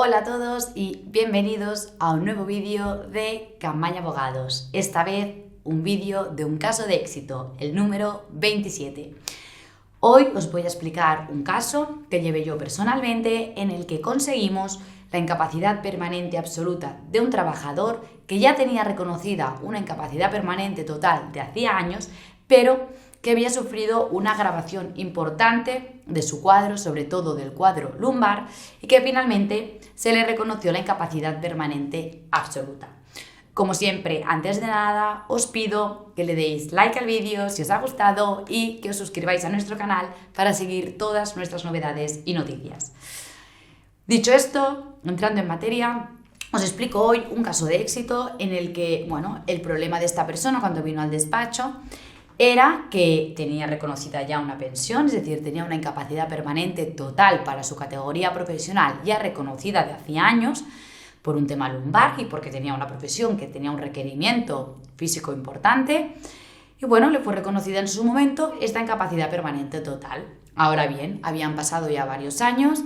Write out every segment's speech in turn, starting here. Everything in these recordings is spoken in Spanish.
Hola a todos y bienvenidos a un nuevo vídeo de Campaña Abogados. Esta vez un vídeo de un caso de éxito, el número 27. Hoy os voy a explicar un caso que llevé yo personalmente en el que conseguimos la incapacidad permanente absoluta de un trabajador que ya tenía reconocida una incapacidad permanente total de hacía años, pero que había sufrido una agravación importante de su cuadro, sobre todo del cuadro lumbar, y que finalmente se le reconoció la incapacidad permanente absoluta. Como siempre, antes de nada, os pido que le deis like al vídeo si os ha gustado y que os suscribáis a nuestro canal para seguir todas nuestras novedades y noticias. Dicho esto, entrando en materia, os explico hoy un caso de éxito en el que, el problema de esta persona cuando vino al despacho era que tenía reconocida ya una pensión, es decir, tenía una incapacidad permanente total para su categoría profesional ya reconocida de hacía años por un tema lumbar y porque tenía una profesión que tenía un requerimiento físico importante. Y le fue reconocida en su momento esta incapacidad permanente total. Ahora bien, habían pasado ya varios años,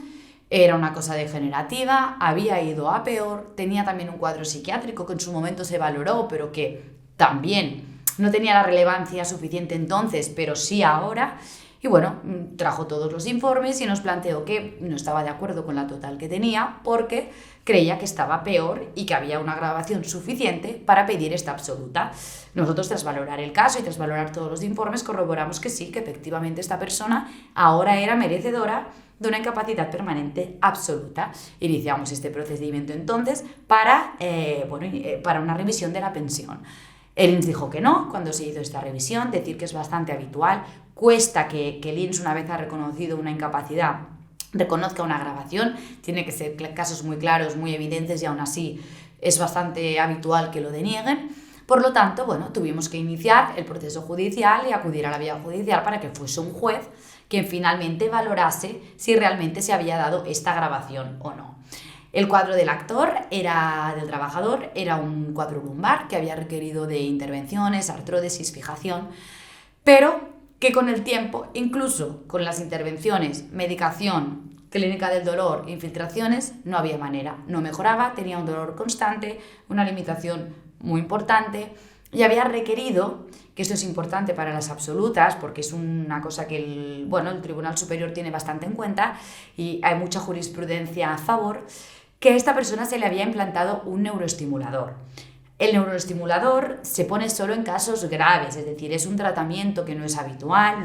era una cosa degenerativa, había ido a peor, tenía también un cuadro psiquiátrico que en su momento se valoró, pero que también no tenía la relevancia suficiente entonces, pero sí ahora. Y trajo todos los informes y nos planteó que no estaba de acuerdo con la total que tenía porque creía que estaba peor y que había una agravación suficiente para pedir esta absoluta. Nosotros, tras valorar el caso y tras valorar todos los informes, corroboramos que sí, que efectivamente esta persona ahora era merecedora de una incapacidad permanente absoluta. Iniciamos este procedimiento entonces para una revisión de la pensión. El INS dijo que no cuando se hizo esta revisión, decir que es bastante habitual, cuesta que el INS, una vez ha reconocido una incapacidad, reconozca una agravación, tiene que ser casos muy claros, muy evidentes y aún así es bastante habitual que lo denieguen. Por lo tanto, tuvimos que iniciar el proceso judicial y acudir a la vía judicial para que fuese un juez quien finalmente valorase si realmente se había dado esta agravación o no. El cuadro del trabajador, era un cuadro lumbar que había requerido de intervenciones, artródesis, fijación, pero que con el tiempo, incluso con las intervenciones, medicación, clínica del dolor, infiltraciones, no había manera, no mejoraba, tenía un dolor constante, una limitación muy importante y había requerido, que esto es importante para las absolutas porque es una cosa que el Tribunal Superior tiene bastante en cuenta y hay mucha jurisprudencia a favor, que a esta persona se le había implantado un neuroestimulador. El neuroestimulador se pone solo en casos graves, es decir, es un tratamiento que no es habitual,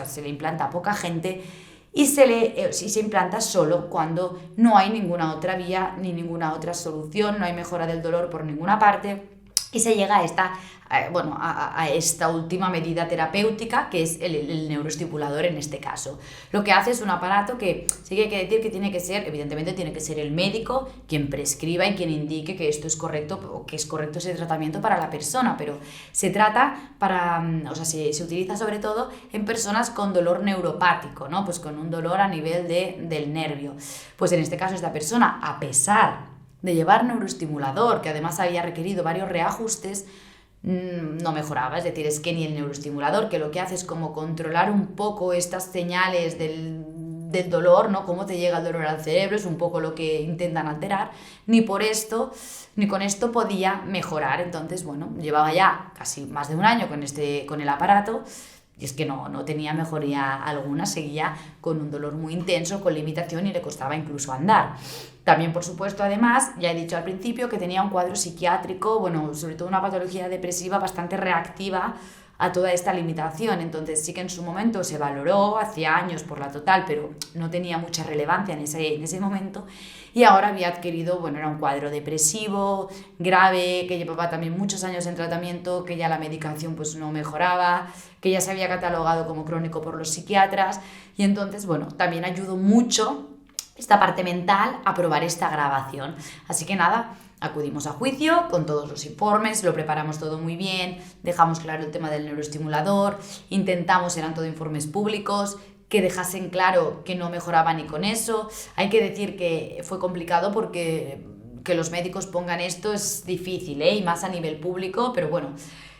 se le implanta a poca gente y se implanta solo cuando no hay ninguna otra vía ni ninguna otra solución, no hay mejora del dolor por ninguna parte y se llega a esta última medida terapéutica que es el neuroestimulador en este caso. Lo que hace es un aparato que sí que hay que decir que evidentemente tiene que ser el médico quien prescriba y quien indique que esto es correcto o que es correcto ese tratamiento para la persona, pero se utiliza sobre todo en personas con dolor neuropático, ¿no? Pues con un dolor a nivel del nervio. Pues en este caso esta persona, a pesar de llevar neuroestimulador, que además había requerido varios reajustes, no mejoraba. Es decir, es que ni el neuroestimulador, que lo que hace es como controlar un poco estas señales del dolor, ¿no? Cómo te llega el dolor al cerebro, es un poco lo que intentan alterar, ni con esto podía mejorar. Entonces, llevaba ya casi más de un año con el aparato y es que no tenía mejoría alguna, seguía con un dolor muy intenso, con limitación y le costaba incluso andar. También, por supuesto, además, ya he dicho al principio que tenía un cuadro psiquiátrico, sobre todo una patología depresiva bastante reactiva a toda esta limitación. Entonces sí que en su momento se valoró, hacía años por la total, pero no tenía mucha relevancia en ese momento. Y ahora había adquirido, era un cuadro depresivo, grave, que llevaba también muchos años en tratamiento, que ya la medicación no mejoraba, que ya se había catalogado como crónico por los psiquiatras. Y entonces, también ayudó mucho esta parte mental a probar esta agravación. Así que nada, acudimos a juicio con todos los informes, lo preparamos todo muy bien, dejamos claro el tema del neuroestimulador, eran todo informes públicos, que dejasen claro que no mejoraba ni con eso. Hay que decir que fue complicado porque que los médicos pongan esto es difícil, y más a nivel público, pero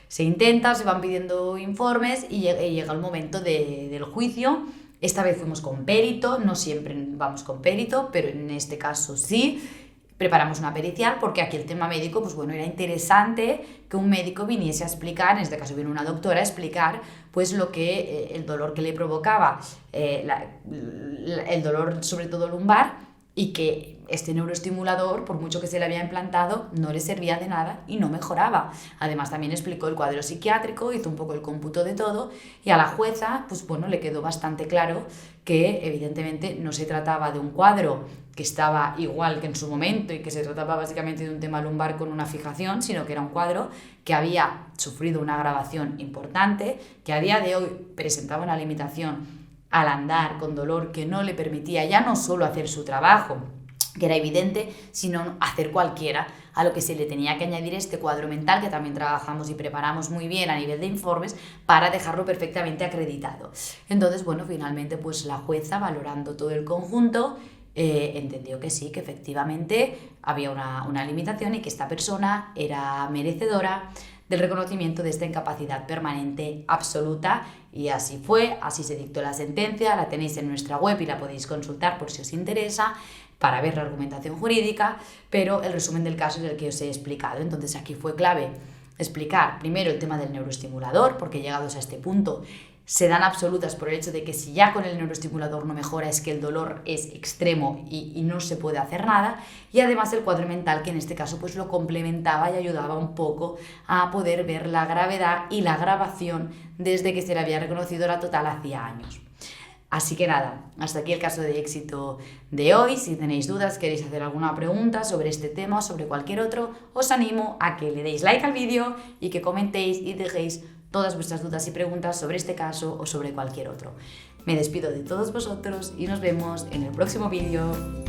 se intenta, se van pidiendo informes y llega el momento del juicio Esta vez fuimos con perito, no siempre vamos con perito, pero en este caso sí. Preparamos una pericial porque aquí el tema médico, pues bueno, era interesante que un médico viniese a explicar, en este caso vino una doctora a explicar pues lo que el dolor que le provocaba, el dolor sobre todo lumbar, y que este neuroestimulador, por mucho que se le había implantado, no le servía de nada y no mejoraba. Además también explicó el cuadro psiquiátrico, hizo un poco el cómputo de todo y a la jueza, pues bueno, le quedó bastante claro que evidentemente no se trataba de un cuadro que estaba igual que en su momento y que se trataba básicamente de un tema lumbar con una fijación, sino que era un cuadro que había sufrido una agravación importante, que a día de hoy presentaba una limitación al andar con dolor que no le permitía ya no solo hacer su trabajo, que era evidente, sino hacer cualquiera, a lo que se le tenía que añadir este cuadro mental que también trabajamos y preparamos muy bien a nivel de informes para dejarlo perfectamente acreditado. Entonces, bueno, finalmente pues la jueza, valorando todo el conjunto, entendió que sí, que efectivamente había una limitación y que esta persona era merecedora del reconocimiento de esta incapacidad permanente absoluta, y así fue, así se dictó la sentencia. La tenéis en nuestra web y la podéis consultar por si os interesa para ver la argumentación jurídica, pero el resumen del caso es el que os he explicado. Entonces aquí fue clave explicar primero el tema del neuroestimulador, porque llegados a este punto se dan absolutas por el hecho de que si ya con el neuroestimulador no mejora es que el dolor es extremo y no se puede hacer nada, y además el cuadro mental, que en este caso pues lo complementaba y ayudaba un poco a poder ver la gravedad y la agravación desde que se le había reconocido la total hacía años. Así que nada, hasta aquí el caso de éxito de hoy. Si tenéis dudas, queréis hacer alguna pregunta sobre este tema o sobre cualquier otro, os animo a que le deis like al vídeo y que comentéis y dejéis todas vuestras dudas y preguntas sobre este caso o sobre cualquier otro. Me despido de todos vosotros y nos vemos en el próximo vídeo.